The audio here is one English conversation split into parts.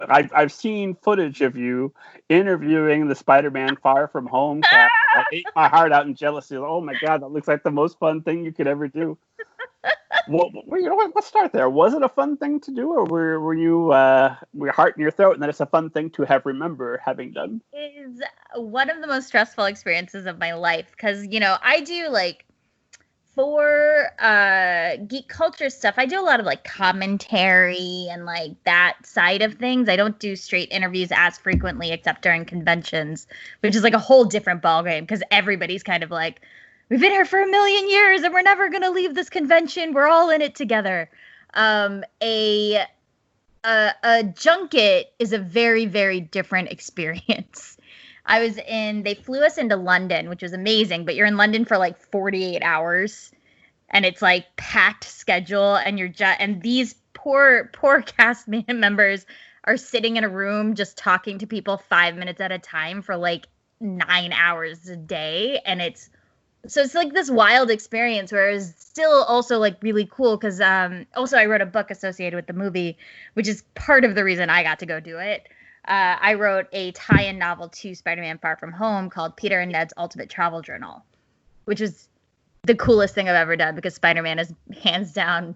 I've seen footage of you interviewing the Spider-Man Far From Home cast. I ate my heart out in jealousy. Oh my God, that looks like the most fun thing you could ever do. Well, you know what? Let's start there. Was it a fun thing to do, or were you were your heart in your throat, and that it's a fun thing to have remember having done? It is one of the most stressful experiences of my life because I do like for geek culture stuff. I do a lot of like commentary and like that side of things. I don't do straight interviews as frequently except during conventions, which is like a whole different ballgame because everybody's kind of like, we've been here for a million years and we're never going to leave this convention. We're all in it together. A junket is a very, very different experience. They flew us into London, which was amazing, but you're in London for like 48 hours and it's like packed schedule and and these poor cast members are sitting in a room just talking to people 5 minutes at a time for like 9 hours a day. And it's like this wild experience where it's still also like really cool because also I wrote a book associated with the movie, which is part of the reason I got to go do it. I wrote a tie-in novel to Spider-Man Far From Home called Peter and Ned's Ultimate Travel Journal, which is the coolest thing I've ever done because Spider-Man is hands down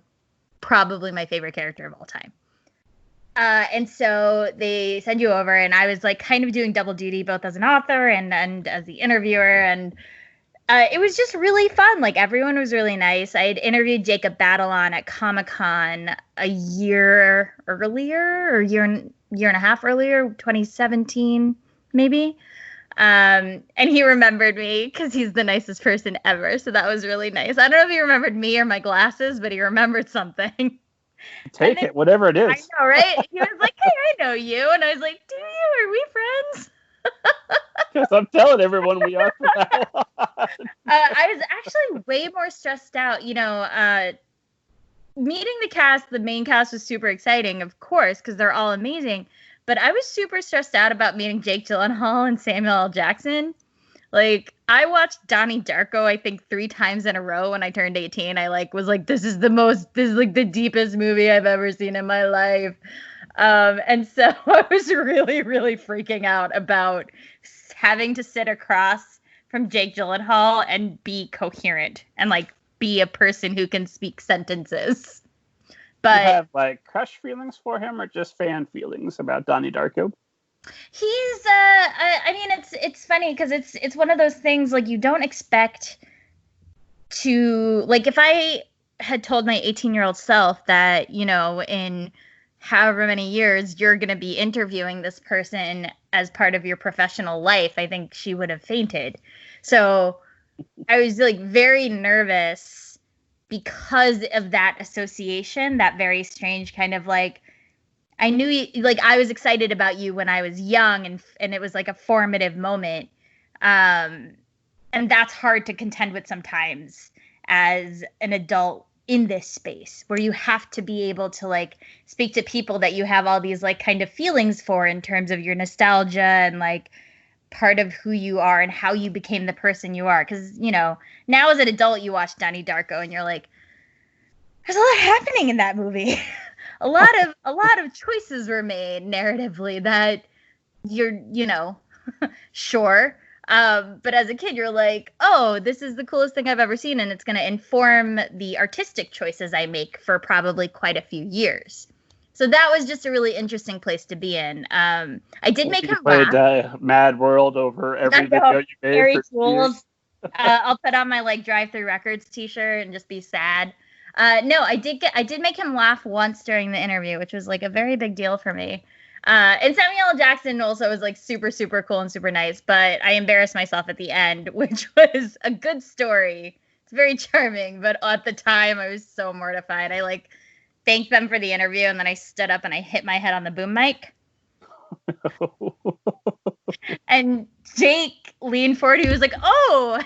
probably my favorite character of all time. And so they send you over and I was like kind of doing double duty both as an author and as the interviewer, and it was just really fun. Like everyone was really nice. I had interviewed Jacob Batalon at Comic-Con a year earlier or year and a half earlier, 2017 maybe. And he remembered me because he's the nicest person ever. So that was really nice. I don't know if he remembered me or my glasses, but he remembered something. Take it, whatever it is. I know, right? He was like, hey, I know you. And I was like, do you? Are we friends? Because I'm telling everyone we are from now on. I was actually way more stressed out. Meeting the main cast was super exciting, of course, because they're all amazing. But I was super stressed out about meeting Jake Gyllenhaal and Samuel L. Jackson. Like, I watched Donnie Darko, I think 3 times in a row when I turned 18. I was like, this is like the deepest movie I've ever seen in my life. And so I was really, really freaking out about having to sit across from Jake Gyllenhaal and be coherent and like be a person who can speak sentences. But you have like crush feelings for him or just fan feelings about Donnie Darko? He's it's funny because it's one of those things like you don't expect to, like, if I had told my 18-year-old self that, in however many years you're going to be interviewing this person as part of your professional life, I think she would have fainted. So I was like very nervous because of that association, that very strange kind of like, I knew like I was excited about you when I was young and it was like a formative moment. And that's hard to contend with sometimes as an adult in this space where you have to be able to like speak to people that you have all these like kind of feelings for in terms of your nostalgia and like part of who you are and how you became the person you are. Because, now as an adult, you watch Donnie Darko and you're like, there's a lot happening in that movie. a lot of choices were made narratively that you're, sure. But as a kid, you're like, oh, this is the coolest thing I've ever seen. And it's going to inform the artistic choices I make for probably quite a few years. So that was just a really interesting place to be in. I did make him laugh. Mad World over every video you made. Very cool. I'll put on my like Drive Through Records t-shirt and just be sad. No, I did make him laugh once during the interview, which was like a very big deal for me. And Samuel L. Jackson also was like super, super cool and super nice, but I embarrassed myself at the end, which was a good story. It's very charming, but at the time I was so mortified. I like thanked them for the interview and then I stood up and I hit my head on the boom mic. And Jake leaned forward. He was like, oh,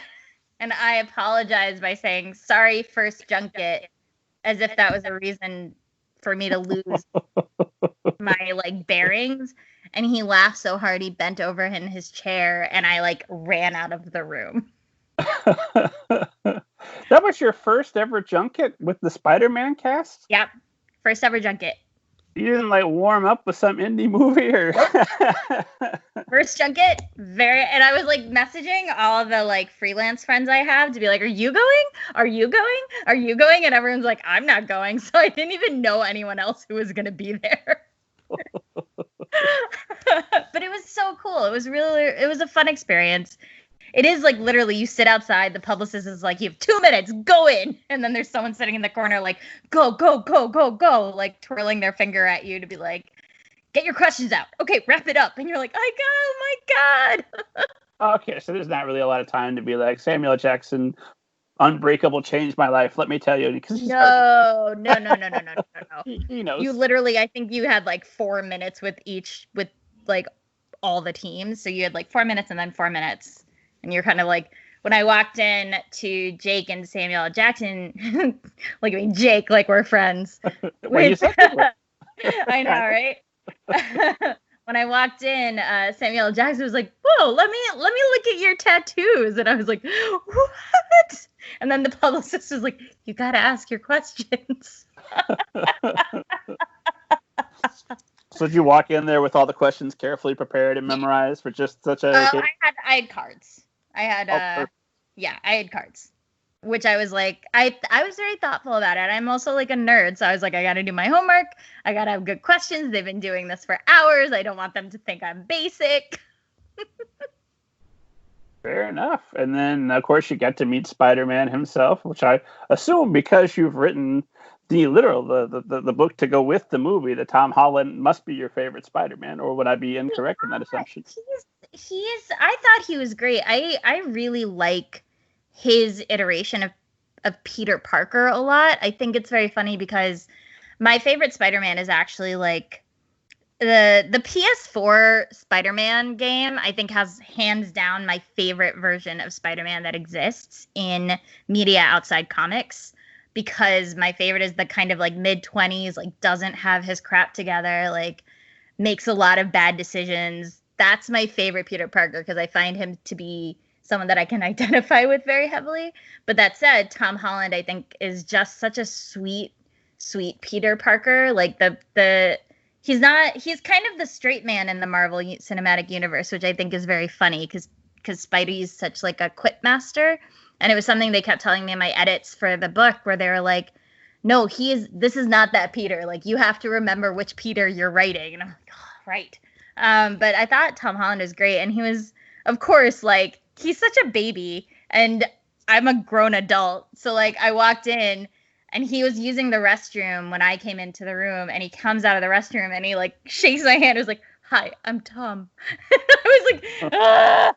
and I apologized by saying, sorry, first junket, as if that was a reason for me to lose my like bearings. And he laughed so hard he bent over in his chair and I like ran out of the room. That was your first ever junket with the Spider-Man cast? Yep. First ever junket. You didn't like warm up with some indie movie or? First junket, and I was like messaging all the like freelance friends I have to be like, are you going? Are you going? Are you going? And everyone's like, I'm not going. So I didn't even know anyone else who was going to be there. But it was so cool. It was a fun experience. It is like literally you sit outside, the publicist is like, you have 2 minutes, go in. And then there's someone sitting in the corner like, go, go, go, go, go, like twirling their finger at you to be like, get your questions out. Okay, wrap it up. And you're like, oh my God. Okay, so there's not really a lot of time to be like, Samuel Jackson, Unbreakable changed my life. Let me tell you. Because no. He knows. You literally, I think you had like 4 minutes with like all the teams. So you had like 4 minutes and then 4 minutes. And you're kind of like, when I walked in to Jake and Samuel Jackson, like, I mean, Jake, like we're friends. I know, right? When I walked in, Samuel Jackson was like, whoa, let me look at your tattoos. And I was like, what? And then the publicist was like, you got to ask your questions. So did you walk in there with all the questions carefully prepared and memorized for just such a... I had cards. I had cards, which I was like, I was very thoughtful about it. I'm also like a nerd. So I was like, I got to do my homework. I got to have good questions. They've been doing this for hours. I don't want them to think I'm basic. Fair enough. And then, of course, you got to meet Spider-Man himself, which I assume because you've written the book to go with the movie, that Tom Holland must be your favorite Spider-Man, or would I be incorrect in that assumption? I thought he was great. I really like his iteration of Peter Parker a lot. I think it's very funny because my favorite Spider-Man is actually like the PS4 Spider-Man game. I think has hands down my favorite version of Spider-Man that exists in media outside comics, because my favorite is the kind of like mid-20s, like doesn't have his crap together, like makes a lot of bad decisions. That's my favorite Peter Parker because I find him to be someone that I can identify with very heavily. But that said, Tom Holland, I think, is just such a sweet Peter Parker. Like he's kind of the straight man in the Marvel Cinematic Universe, which I think is very funny because Spidey's such like a quip master. And it was something they kept telling me in my edits for the book where they were like, no, this is not that Peter. Like, you have to remember which Peter you're writing. And I'm like, oh, right. But I thought Tom Holland was great. And he was, of course, like, he's such a baby. And I'm a grown adult. So, like, I walked in and he was using the restroom when I came into the room. And he comes out of the restroom and he, like, shakes my hand. He was like, hi, I'm Tom. I was like, ah!